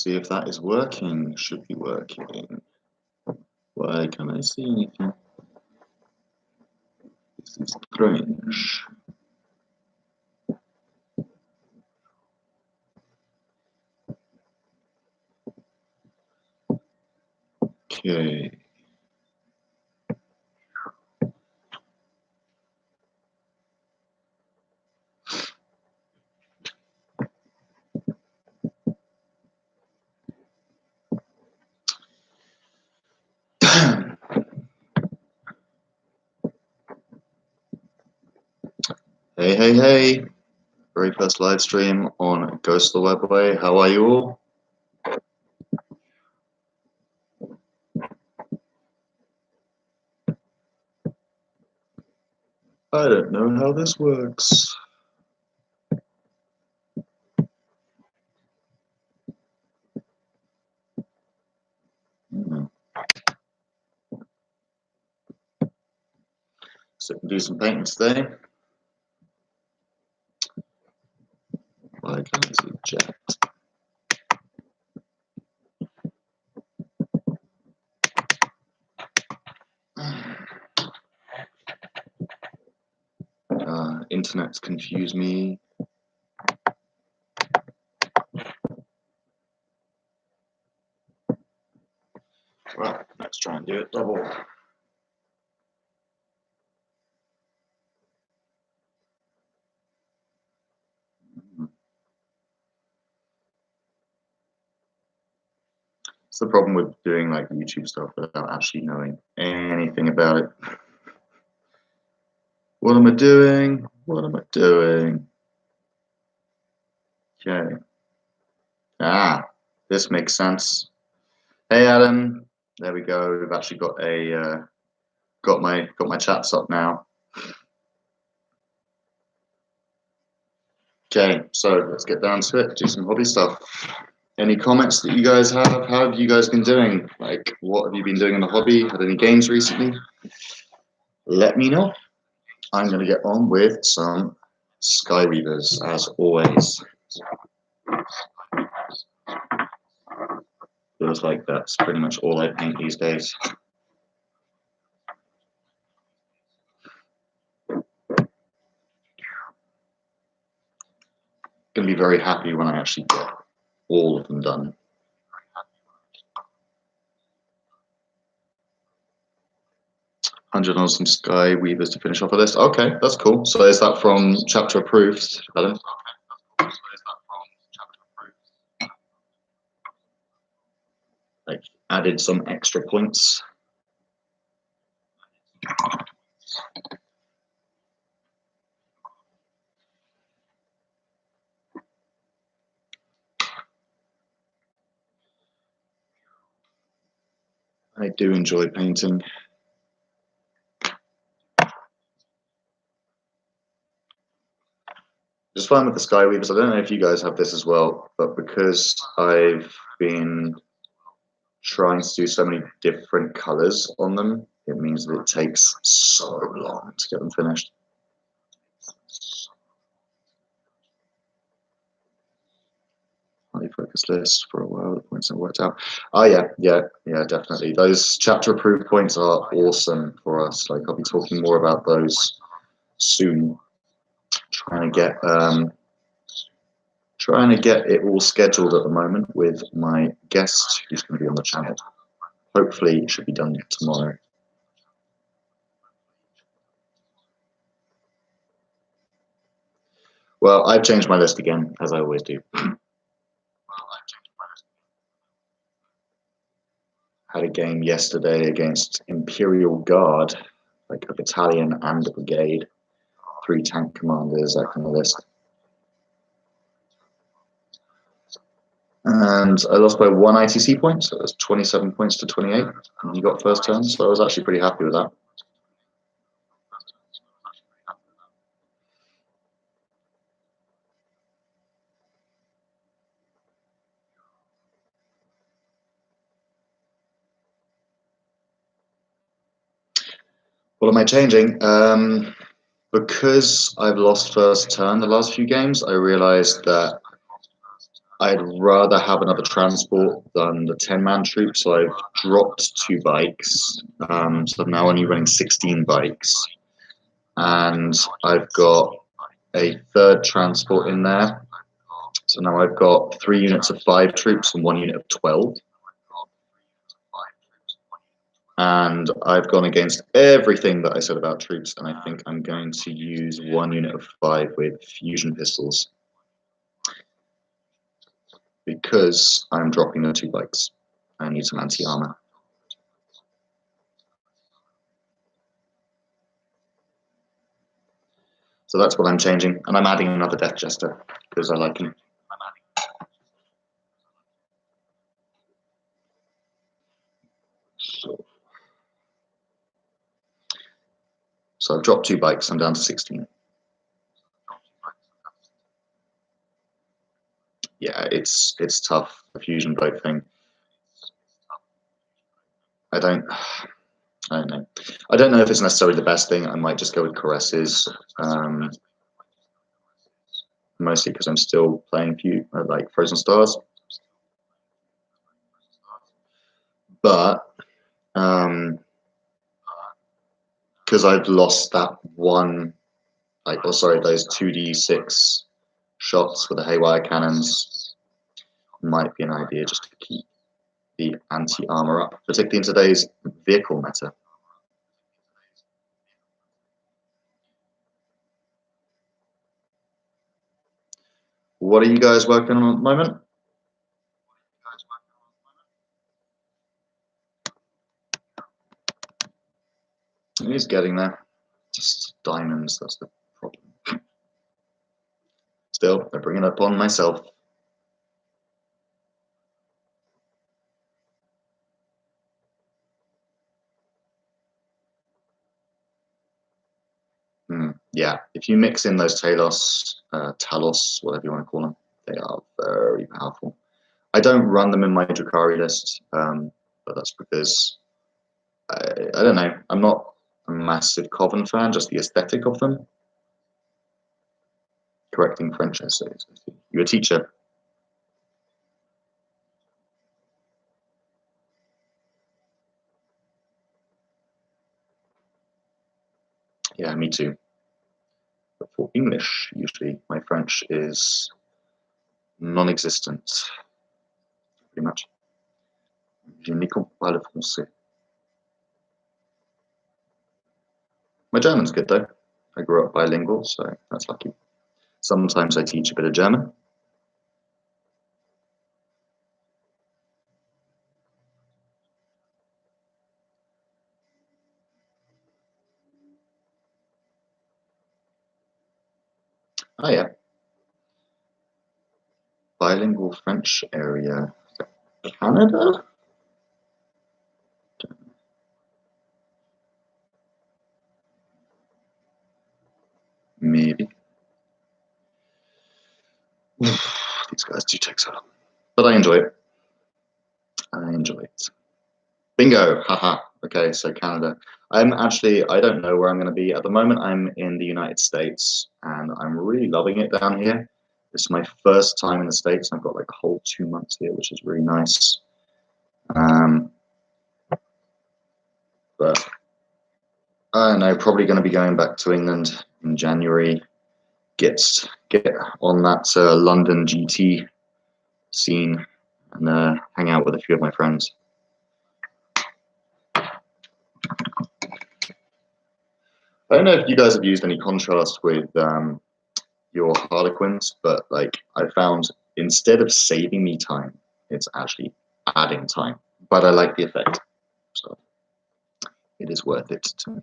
see if that is working. Should be working. Why can't I see anything? This is strange. Okay. Hey. Very first live stream on Ghost of the Webway. How are you all? I don't know how this works. So do some painting today. Why can't I see chat? Internet's confused me. Well, let's try and do it double. It's the problem with doing like YouTube stuff without actually knowing anything about it. What am I doing? What am I doing? Okay. This makes sense. Hey Adam, there we go. We've actually got a got my chats up now. Okay, so let's get down to it. Do some hobby stuff. Any comments that you guys have? How have you guys been doing? Like, what have you been doing in the hobby? Had any games recently? Let me know. I'm going to get on with some Skyweavers, as always. Feels like that's pretty much all I paint these days. Going to be very happy when I actually get all of them done. $100 on some Skyweavers to finish off a list. Okay, that's cool. So is that from chapter approved, Adam? Like added some extra points. I do enjoy painting. Just fine with the Skyweavers. I don't know if you guys have this as well, but because I've been trying to do so many different colors on them, it means that it takes so long to get them finished. Highly focused list for a while, the points have worked out. Oh yeah, definitely. Those chapter approved points are awesome for us. Like I'll be talking more about those soon. Trying to get it all scheduled at the moment with my guest who's going to be on the channel. Hopefully it should be done tomorrow. Well, I've changed my list again, as I always do. Had a game yesterday against Imperial Guard, like a battalion and a brigade, 3 tank commanders, that kind of list. And I lost by 1 ITC point, so it was 27 points to 28. And you got first turn, so I was actually pretty happy with that. What am I changing? Because I've lost first turn the last few games, I realized that I'd rather have another transport than the 10-man troop, so I've dropped 2 bikes. So I'm now only running 16 bikes. And I've got a 3rd transport in there. So now I've got 3 units of 5 troops and 1 unit of 12. And I've gone against everything that I said about troops, and I think I'm going to use 1 unit of 5 with fusion pistols. Because I'm dropping the 2 bikes. I need some anti-armor. So that's what I'm changing. And I'm adding another Death Jester because I like him. So I've dropped 2 bikes. I'm down to 16. Yeah, it's tough, the fusion bike thing. I don't know. I don't know if it's necessarily the best thing. I might just go with caresses. Mostly because I'm still playing like Frozen Stars. But because I've lost that one, those 2d6 shots with the haywire cannons, might be an idea just to keep the anti-armor up, particularly in today's vehicle meta. What are you guys working on at the moment? He's getting there. Just diamonds, that's the problem. Still, I bring it upon myself. Yeah, if you mix in those Talos, whatever you want to call them, they are very powerful. I don't run them in my Drukhari list, but that's because I don't know. I'm not a massive Coven fan, just the aesthetic of them. Correcting French essays. You're a teacher. Yeah, me too. But for English, usually my French is non-existent, pretty much. Je ne comprends pas le français. My German's good though. I grew up bilingual, so that's lucky. Sometimes I teach a bit of German. Oh yeah. Bilingual French area. Canada? Maybe. These guys do take so long. But I enjoy it. I enjoy it. Bingo! Haha. Okay, so Canada. I don't know where I'm going to be. At the moment, I'm in the United States, and I'm really loving it down here. It's my first time in the States. I've got like a whole 2 months here, which is really nice. But I don't know, probably going to be going back to England in January. Get on that London GT scene and hang out with a few of my friends. I don't know if you guys have used any contrast with your Harlequins, but like I found instead of saving me time, it's actually adding time. But I like the effect, so it is worth it to me.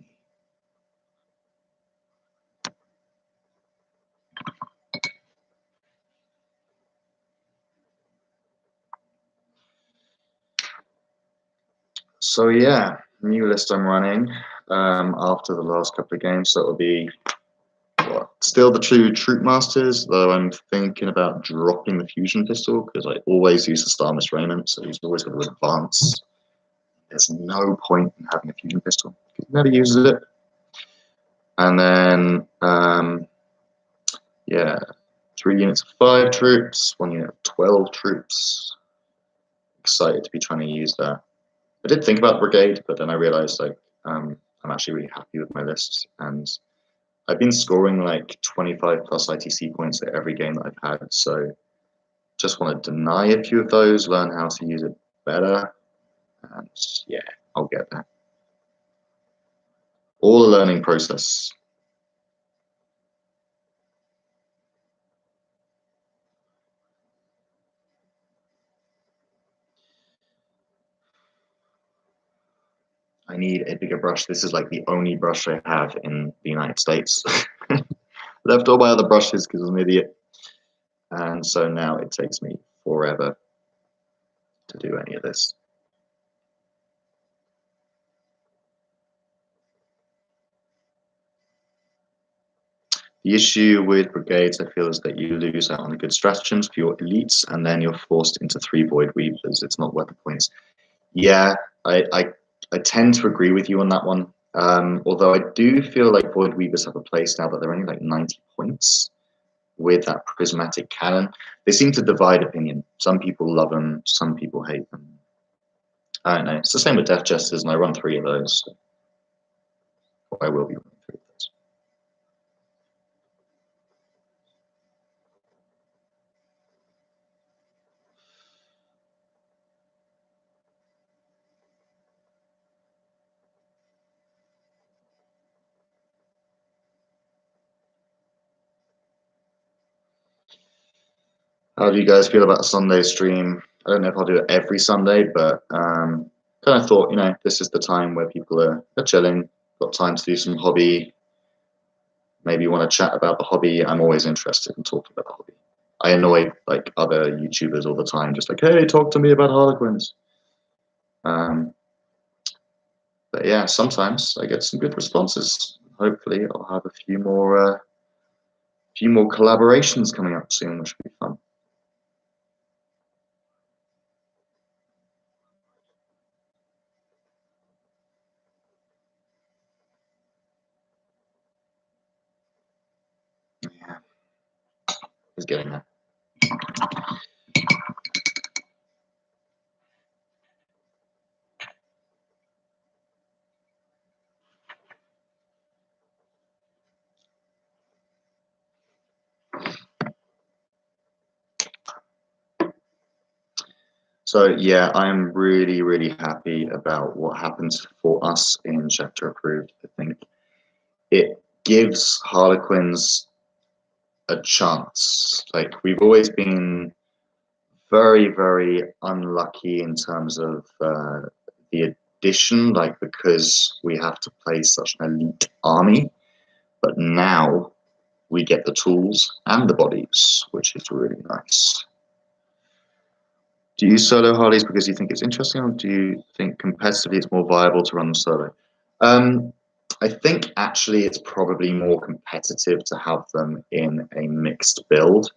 So yeah, new list I'm running after the last couple of games. So it'll be still the 2 Troop Masters, though I'm thinking about dropping the Fusion Pistol because I always use the Starmus Raymond, so he's always got to advance. There's no point in having a Fusion Pistol. He never uses it. And then, yeah, 3 units of 5 troops, 1 unit of 12 troops. Excited to be trying to use that. I did think about brigade, but then I realized like I'm actually really happy with my list, and I've been scoring like 25 plus ITC points at every game that I've had, so just want to deny a few of those, learn how to use it better, and yeah, I'll get there. All a learning process. I need a bigger brush. This is like the only brush I have in the United States. Left all my other brushes because I'm an idiot. And so now it takes me forever to do any of this. The issue with brigades, I feel, is that you lose out on the good stratagems for your elites, and then you're forced into 3 void weavers. It's not worth the points. Yeah, I tend to agree with you on that one. Although I do feel like void weavers have a place now that they're only like 90 points with that prismatic cannon. They seem to divide opinion. Some people love them, some people hate them. I don't know. It's the same with Death Jesters, and I run 3 of those. So I will be running 3 of those. How do you guys feel about a Sunday stream? I don't know if I'll do it every Sunday, but kind of thought, this is the time where people are chilling, got time to do some hobby. Maybe you want to chat about the hobby. I'm always interested in talking about the hobby. I annoy like other YouTubers all the time, just like, hey, talk to me about Harlequins. But yeah, sometimes I get some good responses. Hopefully, I'll have a few more collaborations coming up soon, which will be fun. Yeah, it's getting there. So yeah, I'm really, really happy about what happens for us in Chapter Approved. I think it gives Harlequins a chance. Like we've always been very, very unlucky in terms of the addition, like because we have to play such an elite army. But now we get the tools and the bodies, which is really nice. Do you solo Harleys because you think it's interesting, or do you think competitively it's more viable to run them solo? I think actually it's probably more competitive to have them in a mixed build,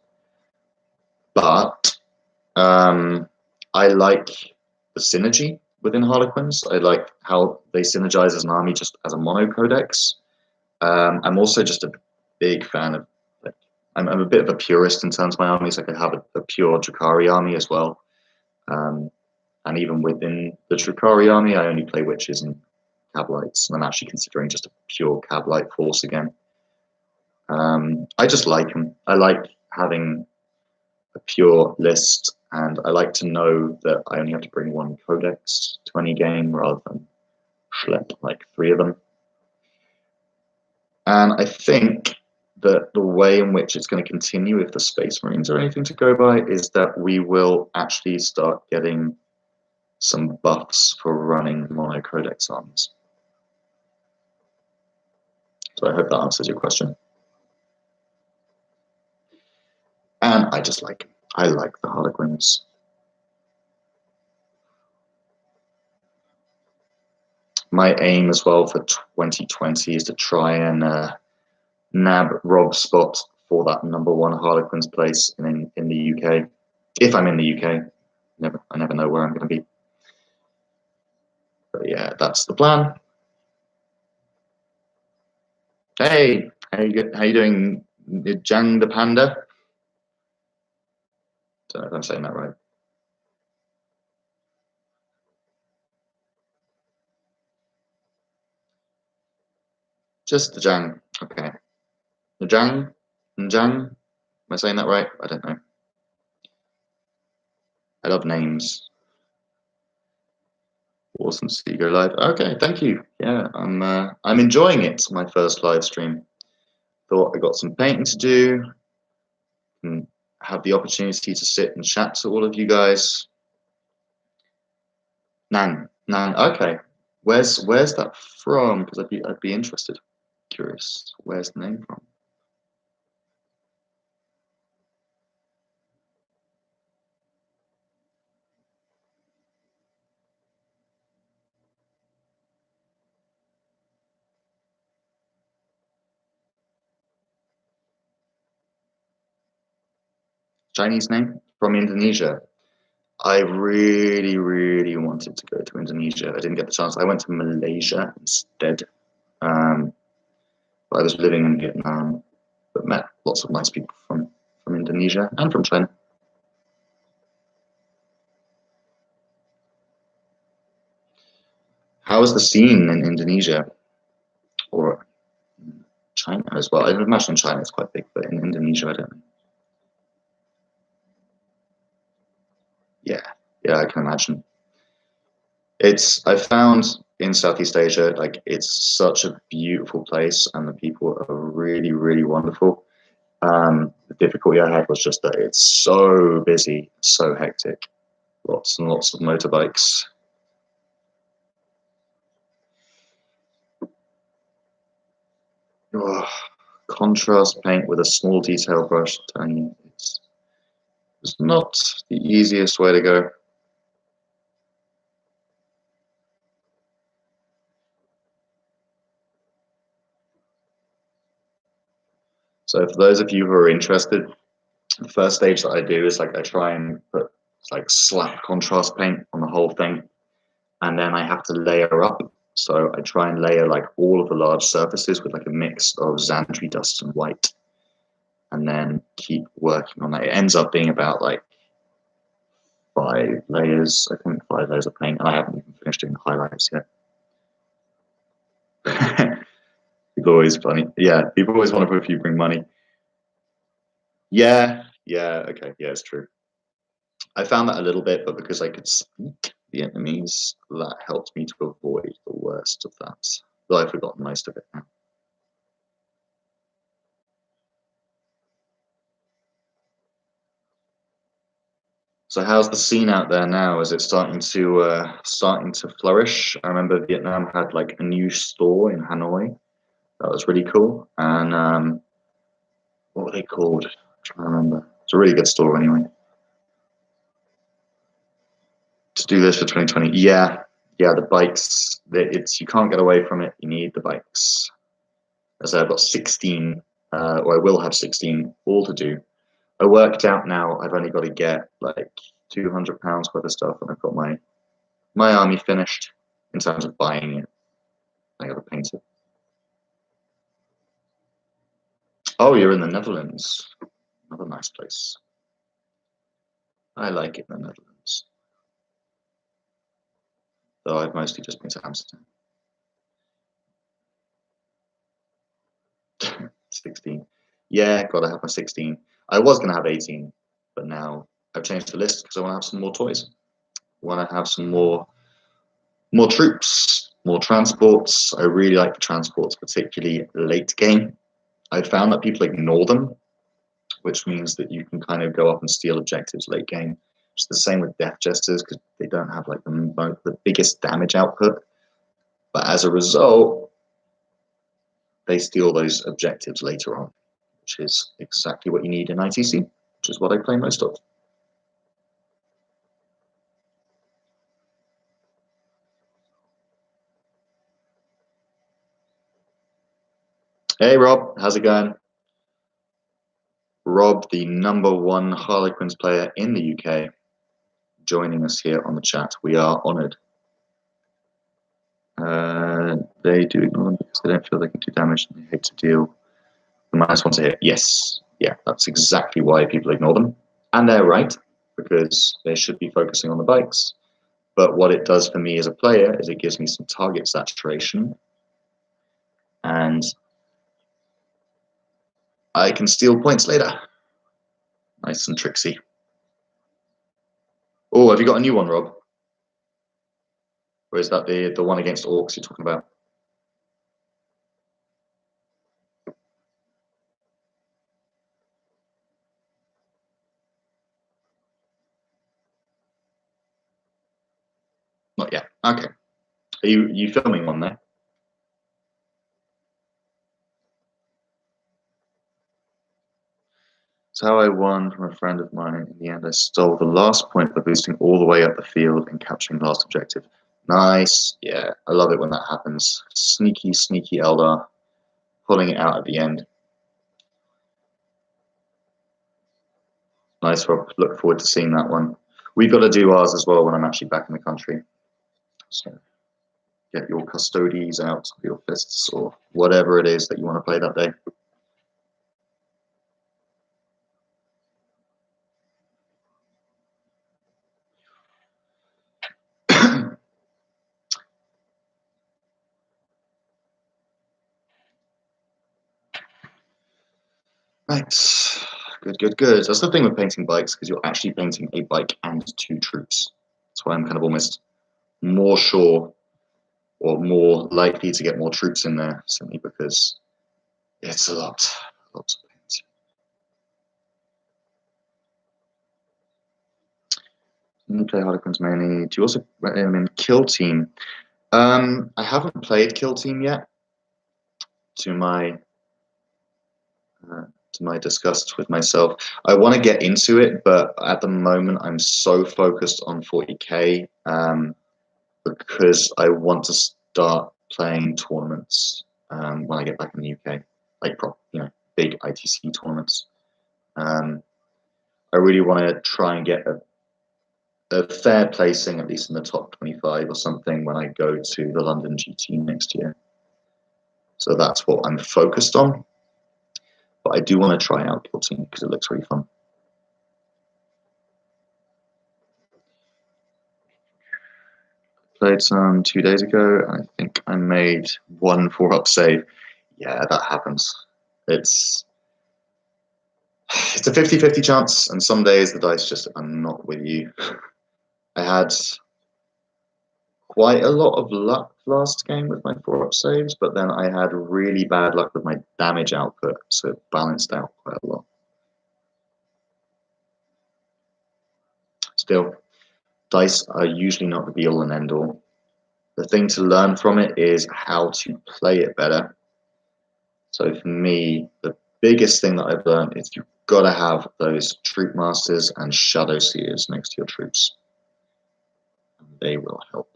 but I like the synergy within Harlequins. I like how they synergize as an army just as a mono codex. I'm also just a big fan of, like, I'm a bit of a purist in terms of my armies. Like I have a pure Drukhari army as well. And even within the Drukhari army, I only play witches and Cablites, and I'm actually considering just a pure Cablite force again. I just like them. I like having a pure list, and I like to know that I only have to bring 1 codex to any game rather than schlep like 3 of them. And I think that the way in which it's going to continue, if the Space Marines are anything to go by, is that we will actually start getting some buffs for running mono codex armies. So I hope that answers your question. And I just like, I like the Harlequins. My aim as well for 2020 is to try and nab Rob's spot for that #1 Harlequins place in the UK. If I'm in the UK, I never know where I'm going to be. But yeah, that's the plan. Hey, how you doing, Jang the Panda? Don't know if I'm saying that right. Just Njang. Okay. Njang? Njang? Am I saying that right? I don't know. I love names. Awesome to see you go live. Okay, thank you. Yeah, I'm enjoying it. My first live stream. Thought I got some painting to do and have the opportunity to sit and chat to all of you guys. Nan. Okay, where's that from? Because I'd be interested, curious. Where's the name from? Chinese name from Indonesia. I really, really wanted to go to Indonesia. I didn't get the chance. I went to Malaysia instead. I was living in Vietnam, but met lots of nice people from Indonesia and from China. How is the scene in Indonesia or China as well? I imagine China is quite big, but in Indonesia, I don't know. Yeah, I can imagine. I found in Southeast Asia, like it's such a beautiful place and the people are really, really wonderful. The difficulty I had was just that it's so busy, so hectic, lots and lots of motorbikes. Oh, contrast paint with a small detail brush, telling you it's not the easiest way to go. So for those of you who are interested, the first stage that I do is like I try and put like slap contrast paint on the whole thing, and then I have to layer up. So I try and layer like all of the large surfaces with like a mix of Xantry dust and white, and then keep working on that. It ends up being about like 5 layers, I think 5 layers of paint, and I haven't even finished doing the highlights yet. People always funny. Yeah, people always want to put if you bring money. Yeah, okay, yeah, it's true. I found that a little bit, but because I could speak Vietnamese, that helped me to avoid the worst of that. Though I've forgotten most of it now. So how's the scene out there now? Is it starting to flourish? I remember Vietnam had like a new store in Hanoi. That was really cool. And what were they called? I'm trying to remember. It's a really good store anyway. To do this for 2020, yeah, the bikes. It's you can't get away from it. You need the bikes. As I've got 16, or I will have 16 all to do. I worked out now. I've only got to get like £200 worth of stuff, and I've got my army finished in terms of buying it. I got to paint it. Oh, you're in the Netherlands. Another nice place. I like it in the Netherlands. Though I've mostly just been to Amsterdam. 16. Yeah, gotta have my 16. I was gonna have 18, but now I've changed the list because I want to have some more toys. I want to have some more troops, more transports. I really like the transports, particularly late game. I've found that people ignore them, which means that you can kind of go up and steal objectives late game. It's the same with Death Jesters because they don't have like the biggest damage output, but as a result, they steal those objectives later on, which is exactly what you need in ITC, which is what I play most of. Hey Rob, how's it going? Rob, the #1 Harlequins player in the UK, joining us here on the chat. We are honoured. They do ignore them because they don't feel they can do damage and they hate to deal the -1 to hit. Yes, yeah, that's exactly why people ignore them. And they're right. because they should be focusing on the bikes. But what it does for me as a player is it gives me some target saturation, and I can steal points later. Nice and tricksy. Oh, have you got a new one, Rob? Or is that the one against Orcs you're talking about? Not yet. Okay. Are you filming one there? So how I won from a friend of mine. In the end, I stole the last point by boosting all the way up the field and capturing the last objective. Nice. Yeah, I love it when that happens. Sneaky, sneaky Eldar pulling it out at the end. Nice, Rob. Look forward to seeing that one. We've got to do ours as well when I'm actually back in the country. So get your custodies out, your fists, or whatever it is that you want to play that day. Right. Good, good, good. That's the thing with painting bikes, because you're actually painting a bike and 2 troops. That's why I'm kind of almost more sure or more likely to get more troops in there, simply because it's a lot to paint. You play Harlequins mainly. Do you also in Kill Team? I haven't played Kill Team yet. To my disgust with myself, I want to get into it, but at the moment I'm so focused on 40k because I want to start playing tournaments when I get back in the UK, like big ITC tournaments. I really want to try and get a fair placing, at least in the top 25 or something, when I go to the London GT next year. So that's what I'm focused on. But I do want to try out Kill Team because it looks really fun. Played some 2 days ago, and I think I made 1 4-up save. Yeah, that happens. It's a 50-50 chance, and some days the dice just are not with you. I had quite a lot of luck last game with my 4-up saves, but then I had really bad luck with my damage output, so it balanced out quite a lot. Still, dice are usually not the be-all and end-all. The thing to learn from it is how to play it better. So for me, the biggest thing that I've learned is you've got to have those troop masters and shadow seers next to your troops. And they will help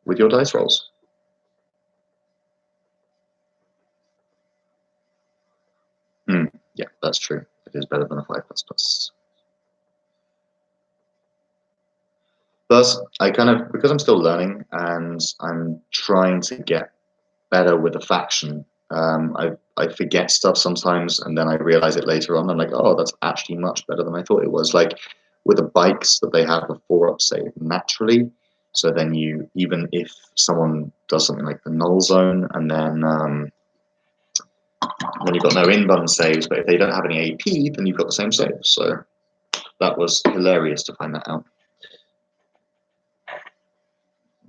with your dice rolls. Yeah, that's true. It is better than a 5++. Thus, because I'm still learning and I'm trying to get better with the faction, I forget stuff sometimes, and then I realize it later on. I'm like, oh, that's actually much better than I thought it was. Like with the bikes that they have a 4-up save naturally. So then even if someone does something like the null zone, and then you've got no in-button saves, but if they don't have any AP, then you've got the same save. So that was hilarious to find that out.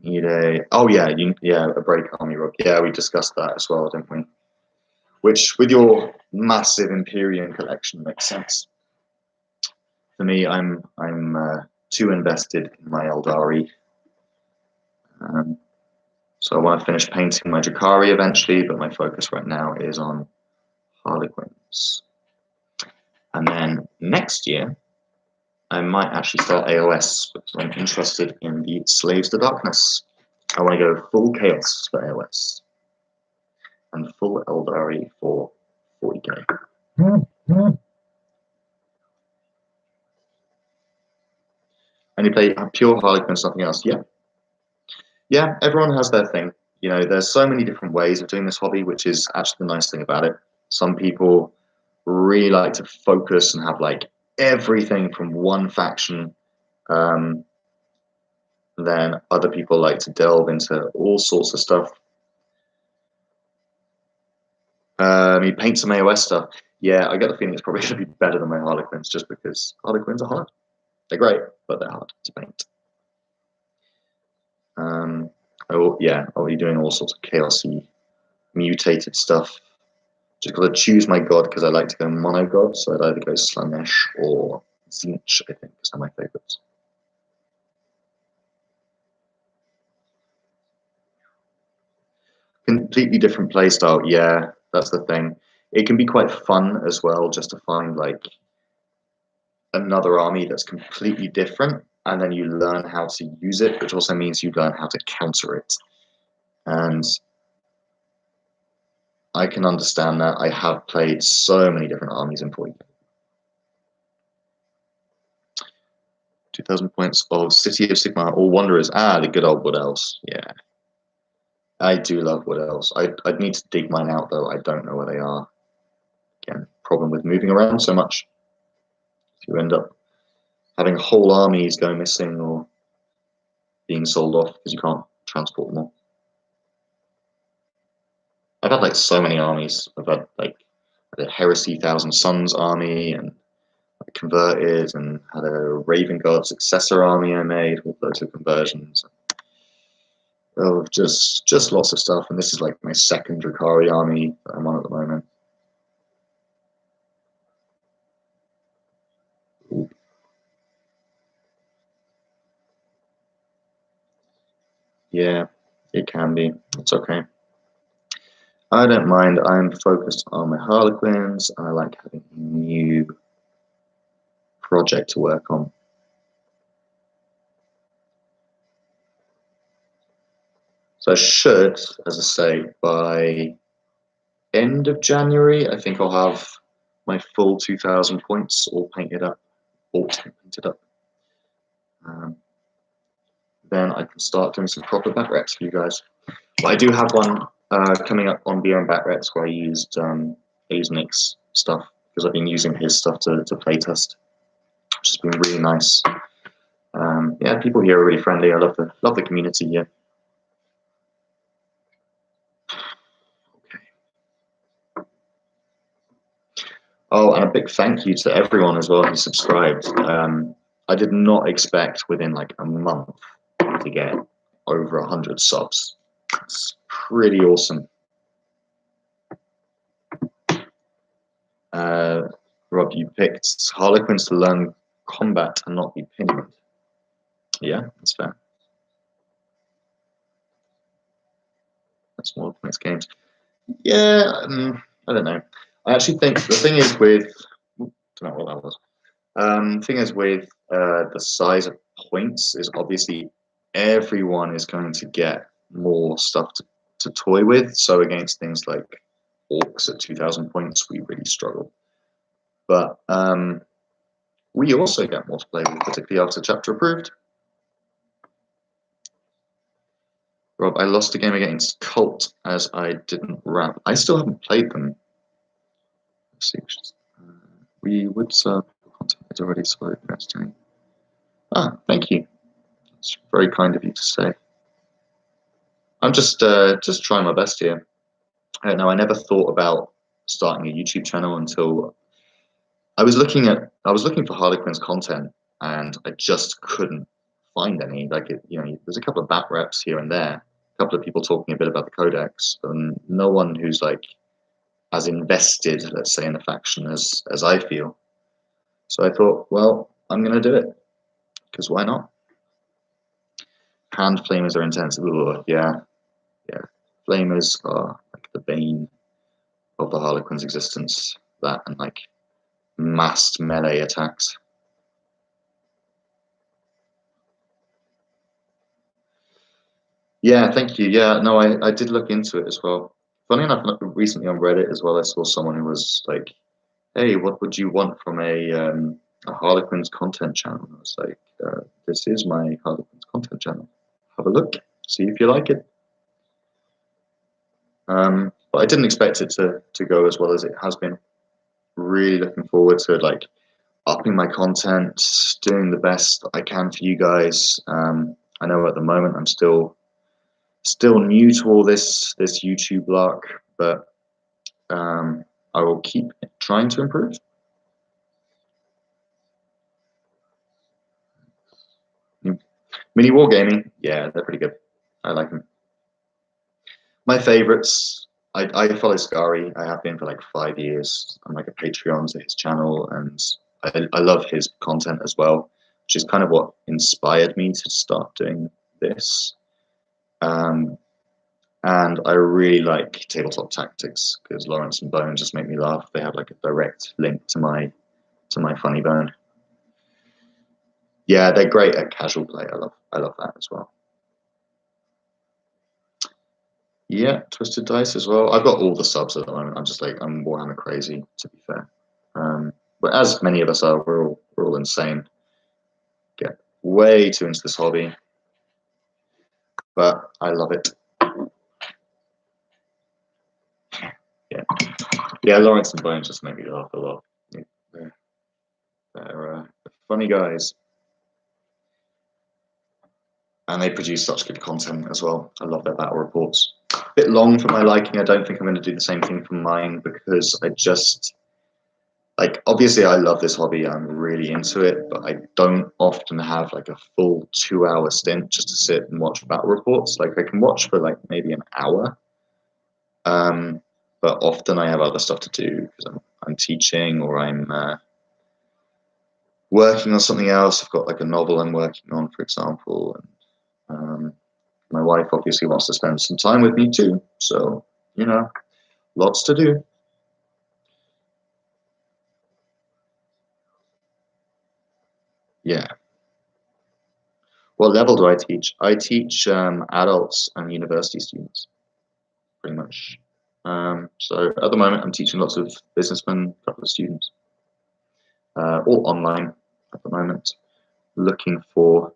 Need a a break army, Rob. Yeah, we discussed that as well, didn't we? Which, with your massive Imperium collection, makes sense. For me, I'm too invested in my Eldari. So I want to finish painting my Drakari eventually, but my focus right now is on Harlequins. And then next year, I might actually start AOS because I'm interested in the Slaves to Darkness. I want to go full Chaos for AOS and full Eldari for 40k. And you play pure Harlequins, nothing else. Yeah, everyone has their thing. There's so many different ways of doing this hobby, which is actually the nice thing about it. Some people really like to focus and have like everything from one faction. Then other people like to delve into all sorts of stuff. He paints some AOS stuff. Yeah, I get the feeling it's probably going to be better than my Harlequins, just because Harlequins are hard. They're great, but they're hard to paint. Oh yeah, I'll be doing all sorts of chaosy, mutated stuff. Just got to choose my god because I like to go mono god, so I'd either go Slaanesh or Tzeentch, I think, is my favorites. Completely different playstyle, yeah, that's the thing. It can be quite fun as well, just to find like another army that's completely different, and then you learn how to use it, which also means you learn how to counter it. And I can understand that. I have played so many different armies in 40. 2,000 points of City of Sigmar or Wanderers. Ah, the good old Wood Elves. Yeah. I do love Wood Elves. I'd need to dig mine out, though. I don't know where they are. Again, problem with moving around so much. You end up having whole armies go missing or being sold off because you can't transport them all. I've had like so many armies. I've had like the Heresy Thousand Suns army and converted, and had a Raven Guard successor army I made with loads of conversions. Oh, just lots of stuff. And this is like my second Drukhari army that I'm on at the moment. Ooh. Yeah, it can be. It's okay. I don't mind. I'm focused on my Harlequins, and I like having a new project to work on. So I should, as I say, by end of January, I think I'll have my full 2,000 points all painted up, painted up. Then I can start doing some proper back reps for you guys. But I do have one coming up on Beyond back reps where I used Aesnik's stuff, because I've been using his stuff to playtest, which has been really nice. Yeah, people here are really friendly. I love the community here. Okay. Oh, and a big thank you to everyone as well who subscribed. I did not expect within like a month to get over 100 subs. It's pretty awesome. Rob, you picked Harlequins to learn combat and not be pinned. Yeah, that's fair. That's more points games. Yeah, I don't know. I actually think the thing is with, don't know what that was. Thing is with the size of points is obviously everyone is going to get more stuff to toy with. So against things like orcs at 2,000 points, we really struggle. But we also get more to play with, particularly after chapter approved. Rob, I lost a game against Cult as I didn't ramp. I still haven't played them. Let's see. We would serve content is already slow. Ah, thank you. It's very kind of you to say. I'm just trying my best here. I don't know. I never thought about starting a YouTube channel until I was looking for Harlequins content, and I just couldn't find any. Like, there's a couple of back reps here and there, a couple of people talking a bit about the Codex, and no one who's like as invested, let's say, in the faction as I feel. So I thought, well, I'm going to do it, because why not? Hand flamers are intense. Ooh, yeah. Flamers are like the bane of the Harlequin's existence. That and like massed melee attacks. Yeah, thank you. Yeah, no, I did look into it as well. Funny enough, recently on Reddit as well, I saw someone who was like, "Hey, what would you want from a Harlequins content channel?" And I was like, "This is my Harlequins content channel. Have a look, see if you like it." But I didn't expect it to go as well as it has been. Really looking forward to like upping my content, doing the best I can for you guys. I know at the moment I'm still new to all this YouTube lark, but I will keep trying to improve. Mini Wargaming, yeah, they're pretty good. I like them. My favorites, I follow Scary. I have been for like 5 years. I'm like a Patreon to his channel, and I love his content as well, which is kind of what inspired me to start doing this. And I really like Tabletop Tactics because Lawrence and Bone just make me laugh. They have like a direct link to my funny bone. Yeah, they're great at casual play. I love that as well. Yeah, Twisted Dice as well. I've got all the subs at the moment. I'm Warhammer crazy, to be fair. But as many of us are, we're all insane. Get way too into this hobby, but I love it. Yeah. Lawrence and Bone just make me laugh a lot. They're funny guys, and they produce such good content as well. I love their battle reports. A bit long for my liking. I don't think I'm going to do the same thing for mine because I just like, obviously I love this hobby. I'm really into it, but I don't often have like a full 2-hour stint just to sit and watch battle reports. Like I can watch for like maybe an hour, but often I have other stuff to do because I'm teaching or I'm working on something else. I've got like a novel I'm working on, for example, and my wife obviously wants to spend some time with me too. So, you know, lots to do. Yeah. What level do I teach? I teach adults and university students, pretty much. So at the moment, I'm teaching lots of businessmen, a couple of students, all online at the moment, looking for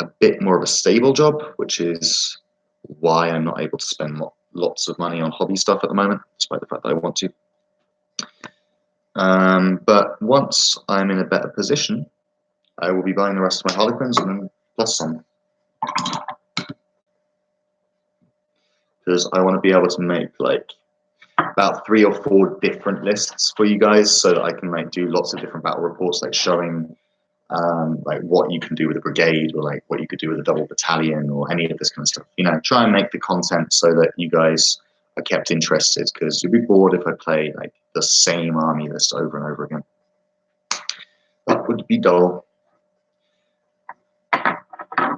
a bit more of a stable job, which is why I'm not able to spend lots of money on hobby stuff at the moment, despite the fact that I want to. But once I'm in a better position, I will be buying the rest of my Harlequins and then plus some. Because I want to be able to make like about 3 or 4 different lists for you guys so that I can like do lots of different battle reports, like showing like what you can do with a brigade or like what you could do with a double battalion or any of this kind of stuff. You know, try and make the content so that you guys are kept interested, because you'll be bored if I play like the same army list over and over again. That would be dull.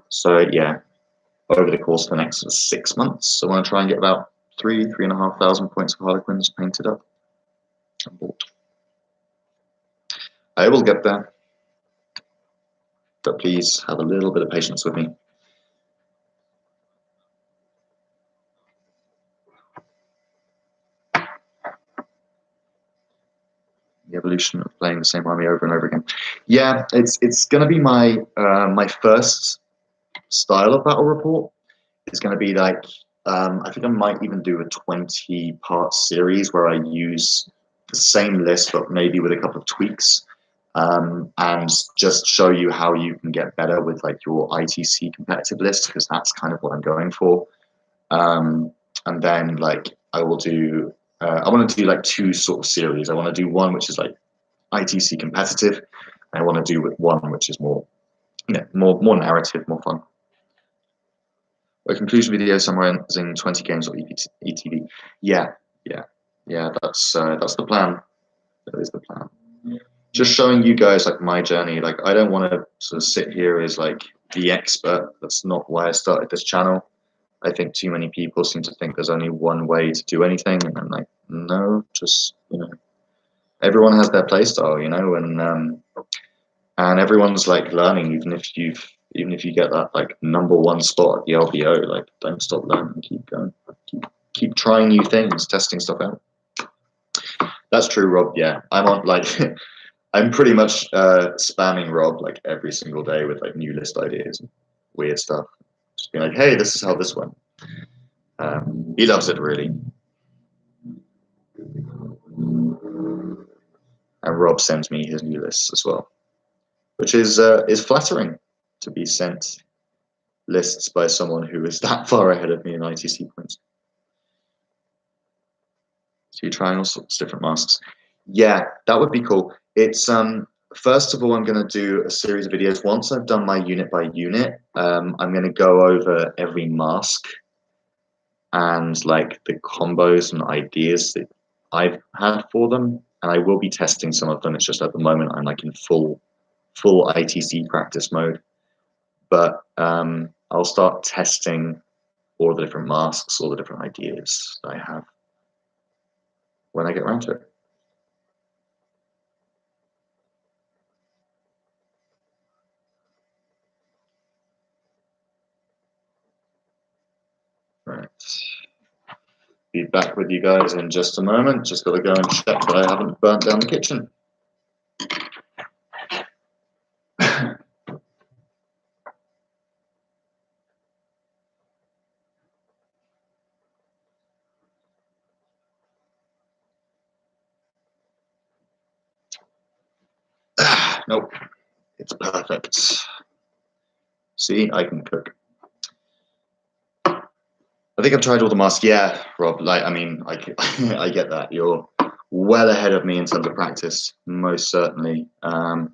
So yeah, over the course of the next 6 months, I want to try and get about 3,500 points of Harlequins painted up and bought. I will get there, but please have a little bit of patience with me. The evolution of playing the same army over and over again. Yeah, it's going to be my my first style of battle report. It's going to be like I think I might even do a 20-part series where I use the same list but maybe with a couple of tweaks, and just show you how you can get better with like your ITC competitive list, because that's kind of what I'm going for. And then like I will do I want to do like 2 sort of series. I want to do one which is like ITC competitive, and I want to do one which is more, you know, more narrative, more fun. A conclusion video summarizing 20 games of ETB. Yeah. That's the plan. That is the plan. Just showing you guys like my journey. Like I don't want to sort of sit here as like the expert. That's not why I started this channel. I think too many people seem to think there's only one way to do anything, and I'm like, no, just, you know, everyone has their play style, you know, and everyone's like learning. Even if you get that like #1 spot at the LVO, like don't stop learning, keep going, keep trying new things, testing stuff out. That's true, Rob. Yeah, I'm on like I'm pretty much spamming Rob like every single day with like new list ideas and weird stuff. Just being like, hey, this is how this went. He loves it really. and Rob sends me his new lists as well, which is flattering to be sent lists by someone who is that far ahead of me in ITC points. So you're trying all sorts of different masks. Yeah, that would be cool. It's first of all, I'm going to do a series of videos. Once I've done my unit by unit, I'm going to go over every mask and like the combos and ideas that I've had for them, and I will be testing some of them. It's just at the moment I'm like in full ITC practice mode, but I'll start testing all the different masks, all the different ideas that I have when I get around to it. Right. Be back with you guys in just a moment. Just got to go and check that I haven't burnt down the kitchen. Nope, it's perfect. See, I can cook. I think I've tried all the masks. Yeah, Rob, like, I mean, I get that. You're well ahead of me in terms of practice, most certainly. I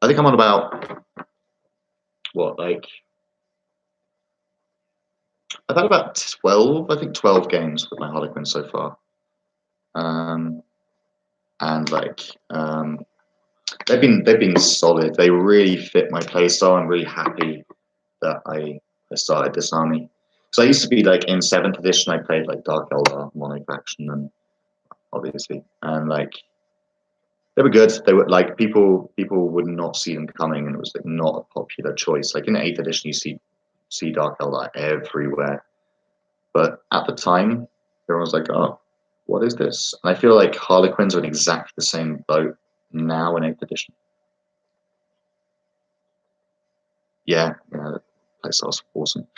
think I'm on about, what, like, I've had about 12, I think 12 games with my Harlequin so far. And like, they've been solid. They really fit my playstyle. I'm really happy that I started this army. Because I used to be like in 7th edition, I played like Dark Eldar, Mono Faction, and obviously, and like they were good. They were like people would not see them coming, and it was like not a popular choice. Like in 8th edition, you see Dark Eldar everywhere, but at the time, everyone was like, "Oh, what is this?" And I feel like Harlequins are in exactly the same boat now in 8th edition. Yeah, the playstyle's awesome.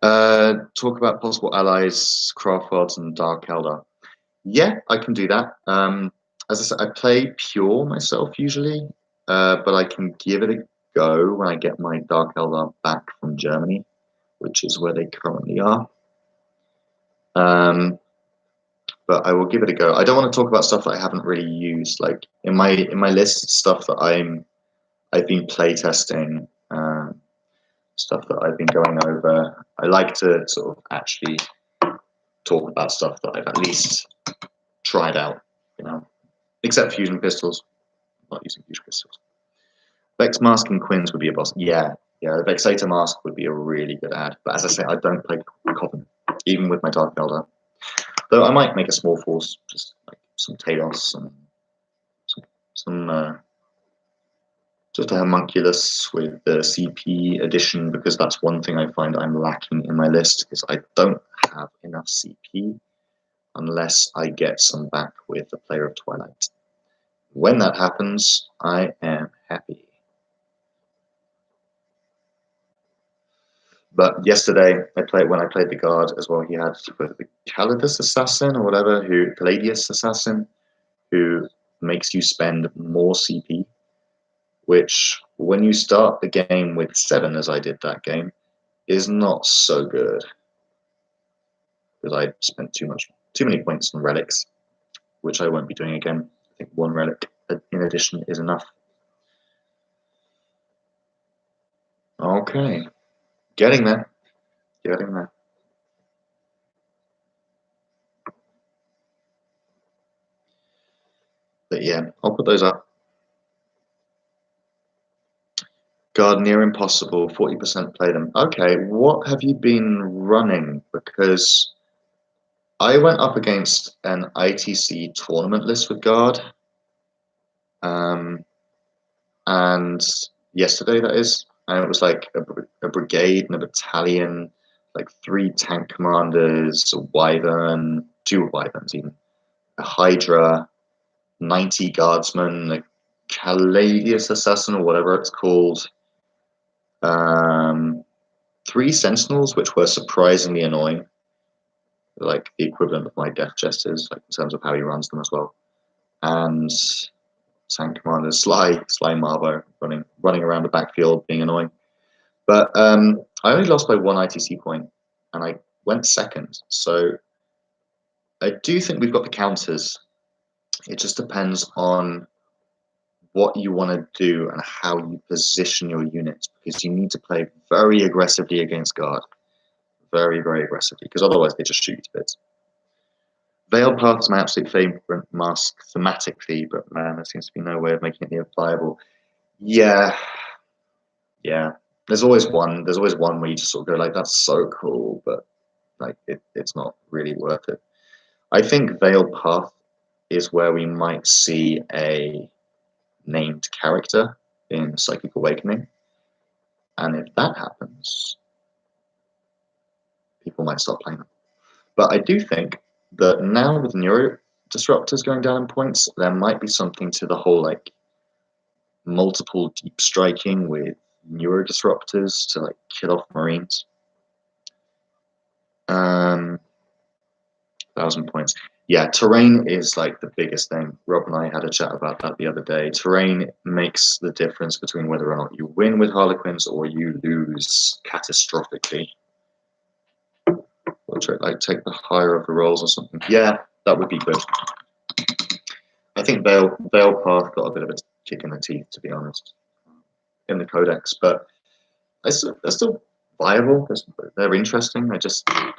Talk about possible allies, Craftworlds, and Dark Eldar. Yeah, I can do that. As I said, I play pure myself usually, but I can give it a go when I get my Dark Eldar back from Germany, which is where they currently are. But I will give it a go. I don't want to talk about stuff that I haven't really used. Like in my list, it's stuff that I've been playtesting, stuff that I've been going over. I like to sort of actually talk about stuff that I've at least tried out, you know, except fusion pistols. I'm not using fusion pistols. Vex Mask and Quins would be a boss. Yeah, the Vexator Mask would be a really good ad. But as I say, I don't play Coven, even with my Dark Eldar. Though I might make a small force, just like some Talos and some just a homunculus with the CP edition, because that's one thing I find I'm lacking in my list, is I don't have enough CP unless I get some back with the Player of Twilight. When that happens, I am happy. But yesterday, when I played the guard as well, he had the Calidus Assassin or whatever, Palladius Assassin, who makes you spend more CP, which when you start the game with 7, as I did that game, is not so good. Because I spent too many points on relics, which I won't be doing again. I think 1 relic in addition is enough. Okay, getting there. But yeah, I'll put those up. God, near impossible, 40% play them. Okay, what have you been running? Because I went up against an ITC tournament list with Guard. And yesterday, that is. And it was like a brigade and a battalion, like 3 tank commanders, a wyvern, 2 wyverns even, a hydra, 90 guardsmen, a Caladius assassin or whatever it's called, 3 sentinels, which were surprisingly annoying, like the equivalent of my death jesters, like in terms of how he runs them as well, and tank commander, Sly Marbo, running around the backfield, being annoying. But I only lost by 1 ITC point, and I went second. So I do think we've got the counters. It just depends on what you want to do and how you position your units, because you need to play very aggressively against guard. Very, very aggressively, because otherwise they just shoot you to bits. Veiled Path is my absolute favorite mask thematically, but man, there seems to be no way of making it playable. Yeah. There's always one where you just sort of go like, that's so cool, but like it's not really worth it. I think Veiled Path is where we might see a named character in Psychic Awakening. And if that happens, people might stop playing them. But I do think that now with Neuro Disruptors going down in points, there might be something to the whole like multiple deep striking with Neuro Disruptors to like kill off Marines. 1,000 points. Yeah, terrain is like the biggest thing. Rob and I had a chat about that the other day. Terrain makes the difference between whether or not you win with Harlequins or you lose catastrophically. Or like take the higher of the rolls or something. Yeah, that would be good. I think Veiled Path got a bit of a kick in the teeth, to be honest, in the Codex, but they're still viable. They're interesting.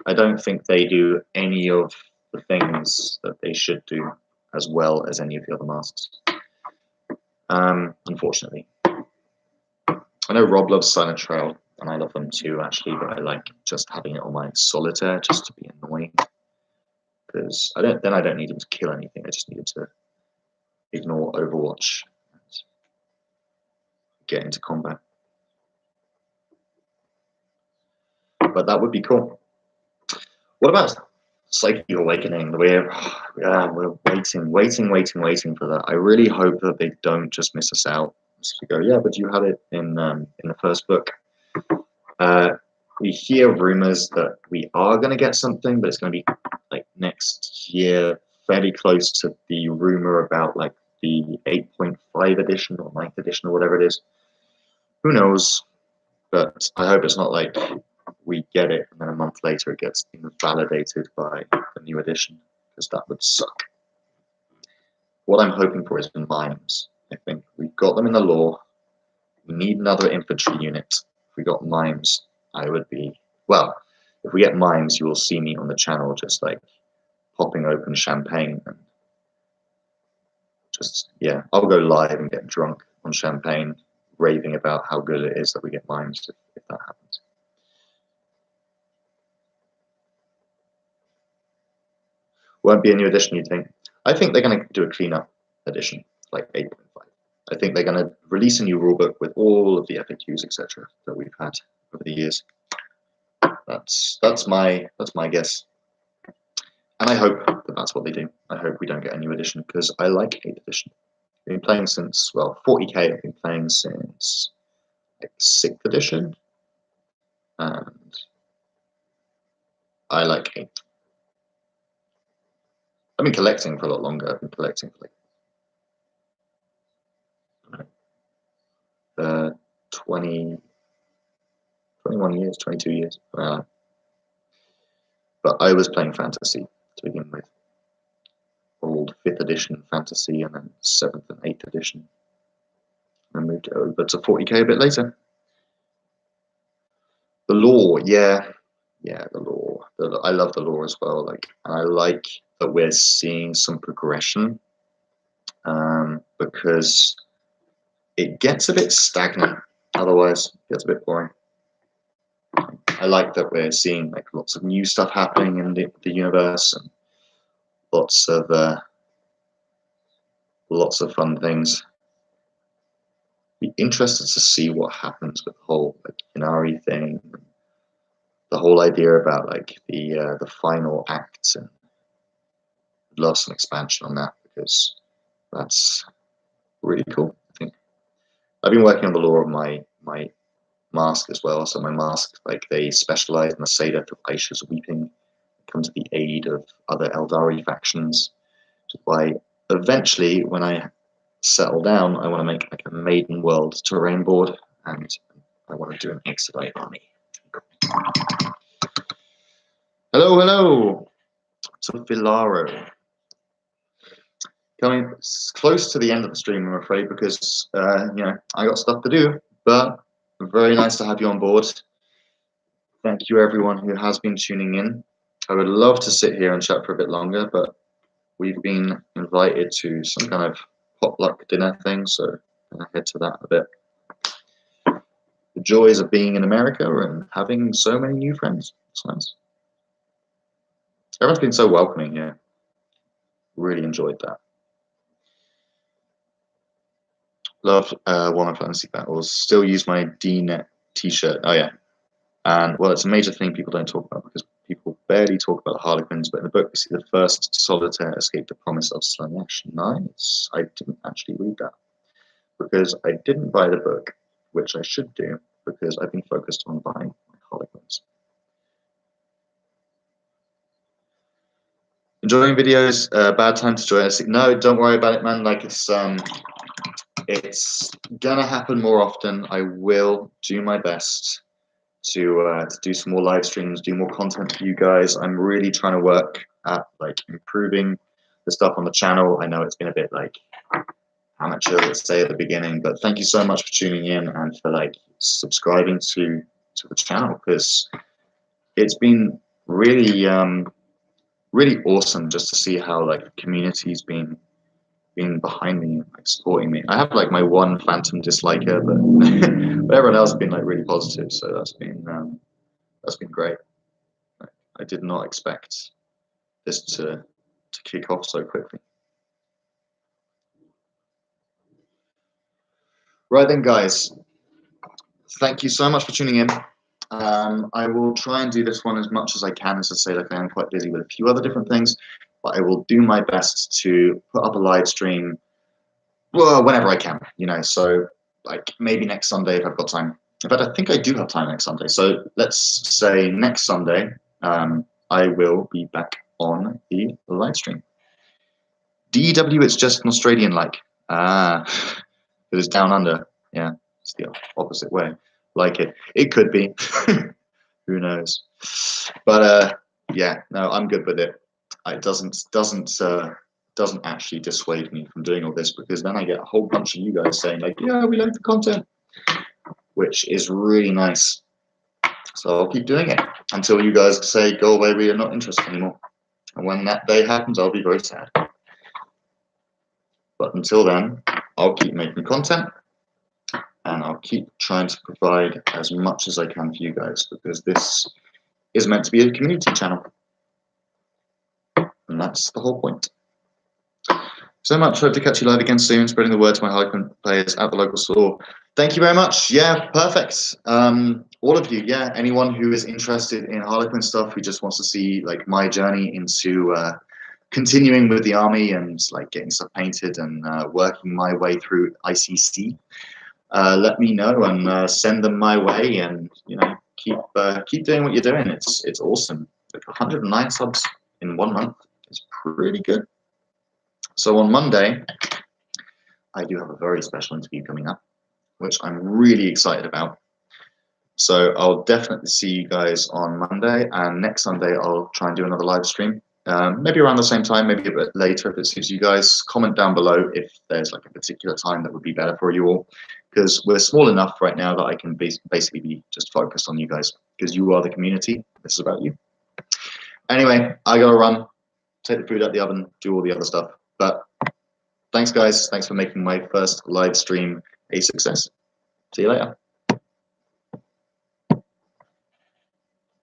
I don't think they do any of the things that they should do as well as any of the other masks. Unfortunately, I know Rob loves Silent Trail, and I love them too, actually. But I like just having it on my solitaire just to be annoying, because I don't need him to kill anything. I just need him to ignore Overwatch and get into combat. But that would be cool. What about Psychic Awakening? We're waiting for that. I really hope that they don't just miss us out. So we go, yeah, but you had it in the first book. We hear rumors that we are going to get something, but it's going to be like next year, fairly close to the rumor about like the 8.5 edition or 9th edition or whatever it is. Who knows? But I hope it's not like we get it and then a month later it gets invalidated by the new edition, because that would suck. What I'm hoping for is mimes. I think we've got them in the lore. We need another infantry unit. If we got mimes, I would be, well, if we get mimes, you will see me on the channel just like popping open champagne and just, yeah, I'll go live and get drunk on champagne, raving about how good it is that we get mimes if that happens. Won't be a new edition, you think? I think they're going to do a cleanup edition, like 8.5. I think they're going to release a new rulebook with all of the FAQs, etc., that we've had over the years. That's my guess, and I hope that that's what they do. I hope we don't get a new edition, because I like 8th edition. I've been playing since, well, 40k. I've been playing since like 6th edition, and I like 8th. I've been collecting for a lot longer. I've been collecting for like 21 years, 22 years. But I was playing fantasy to begin with. Old 5th edition fantasy, and then 7th and 8th edition. And moved over to 40k a bit later. The lore, yeah, the lore. I love the lore as well. Like, and I like that we're seeing some progression, because it gets a bit stagnant. Otherwise, it gets a bit boring. I like that we're seeing like lots of new stuff happening in the universe, and lots of fun things. Be interested to see what happens with the whole like Inari thing, and the whole idea about like the final act, and I'd love some expansion on that, because that's really cool. I think I've been working on the lore of my mask as well. So my mask, like, they specialize in the Sadeth of Aisha's Weeping, come to the aid of other Eldari factions, which is why eventually when I settle down, I want to make like a maiden world terrain board, and I want to do an Exodite army. Hello, hello to Filaro. Coming close to the end of the stream, I'm afraid, because you know, I got stuff to do, but very nice to have you on board. Thank you everyone who has been tuning in. I would love to sit here and chat for a bit longer, but we've been invited to some kind of potluck dinner thing, so I'm gonna head to that a bit. The joys of being in America and having so many new friends. It's nice. Everyone's been so welcoming here. Really enjoyed that. Love Warhammer Fantasy Battles. Still use my DNet t-shirt. Oh yeah. And well, it's a major thing people don't talk about because people barely talk about the Harlequins, but in the book we see the first Solitaire escape the promise of Slaanesh. Nice. I didn't actually read that because I didn't buy the book, which I should do because I've been focused on buying my Harlequins. Enjoying videos, bad time to join us. No, don't worry about it, man. Like it's gonna happen more often. I will do my best to do some more live streams, do more content for you guys. I'm really trying to work at like improving the stuff on the channel. I know it's been a bit like amateur, let's say at the beginning, but thank you so much for tuning in and for like subscribing to the channel, because it's been really really awesome just to see how like the community's been behind me, like supporting me. I have like my one phantom disliker, but everyone else has been like really positive, so that's been great. I did not expect this to kick off so quickly. Right then, guys, thank you so much for tuning in. I will try and do this one as much as I can. As I say, like I am quite busy with a few other different things, but I will do my best to put up a live stream, well, whenever I can, you know, so like maybe next Sunday if I've got time. In fact, I think I do have time next Sunday. So let's say next Sunday, I will be back on the live stream. DW, it's just an Australian like. It is down under. Yeah, it's the opposite way. Like it. It could be. Who knows? But yeah, no, I'm good with it. It doesn't actually dissuade me from doing all this, because then I get a whole bunch of you guys saying like, yeah, we like the content, which is really nice. So I'll keep doing it until you guys say, go away, we are not interested anymore. And when that day happens, I'll be very sad. But until then, I'll keep making content and I'll keep trying to provide as much as I can for you guys, because this is meant to be a community channel. And that's the whole point. So much. Hope to catch you live again soon, spreading the word to my Harlequin players at the local store. Thank you very much. Yeah, perfect. All of you, yeah, anyone who is interested in Harlequin stuff, who just wants to see like my journey into continuing with the army and like getting stuff painted and working my way through ICC, let me know and send them my way, and you know, keep doing what you're doing. It's awesome. Like 109 subs in 1 month is pretty good. So on Monday, I do have a very special interview coming up, which I'm really excited about. So I'll definitely see you guys on Monday, and next Sunday I'll try and do another live stream. Maybe around the same time, maybe a bit later if it suits you guys. Comment down below if there's like a particular time that would be better for you all, because we're small enough right now that I can basically be just focused on you guys, because you are the community. This is about you. Anyway, I gotta run, take the food out the oven, do all the other stuff. But thanks, guys. Thanks for making my first live stream a success. See you later.